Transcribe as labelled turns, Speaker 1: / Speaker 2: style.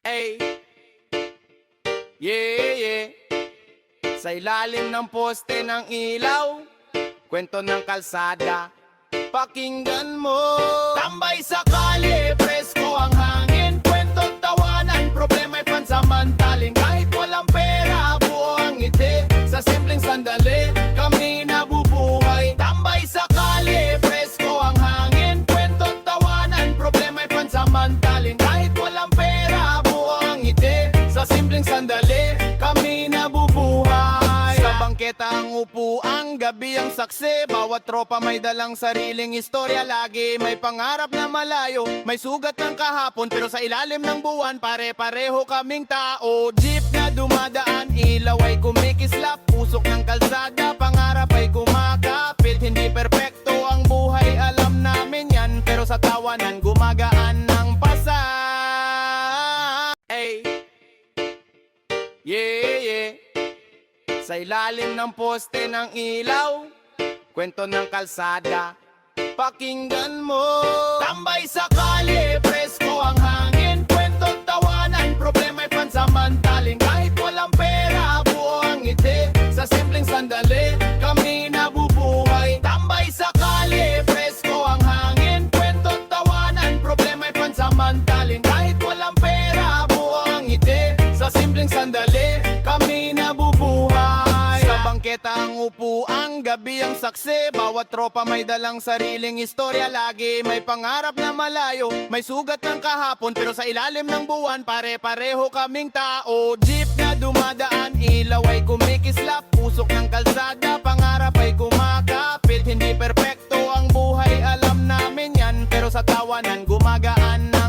Speaker 1: Ay, yeah, yeah. Sa ilalim ng poste ng ilaw, kwento ng kalsada, pakinggan mo. Tambay sa kalye, presko ang hangin, kwento't tawanan, problema'y pansamantaling. Kahit walang pera, buo ang ngiti, sa simpleng sandali, kami nabubuhay. Tambay sa kalye, presko ang hangin, kwento't tawanan, problema'y pansamantaling. Kahit walang pera, buo ang ngiti, sa simpleng sandali, kami nabubuhay. Sa bangketa ang upuan, gabi ang saksi, bawat tropa may dalang sariling istorya. Lagi may pangarap na malayo, may sugat ng kahapon, pero sa ilalim ng buwan, pare-pareho kaming tao. Jeep na dumadaan, ilaw ay kumikislap, pusok ng kalsada, pangarap ay kumakapit. Hindi perpekto ang buhay, alam namin yan, pero sa tawanan gumagaan ng pasa. Ay, yeah, yeah. Sa ilalim ng poste ng ilaw, kwento ng kalsada, pakinggan mo. Tambay sa kalye, presko ang hangin, kwento't tawanan, problema'y pansamantaling. Kahit walang pera, buo ang ngiti, sa simpleng sandali, kami nabubuhay. Tambay sa kalye, presko ang hangin, kwento't tawanan, problema'y pansamantaling. Kahit walang pera, buo ang ngiti, sa simpleng sandali, kami nabubuhay. Sa bangketa ang upuan, gabi ang saksi, bawat tropa may dalang sariling istorya. Lagi may pangarap na malayo, may sugat ng kahapon, pero sa ilalim ng buwan, pare-pareho kaming tao. Jeep na dumadaan, ilaw ay kumikislap, pusok ng kalsada, pangarap ay kumakapit. Hindi perpekto ang buhay, alam namin yan, pero sa tawanan gumagaan na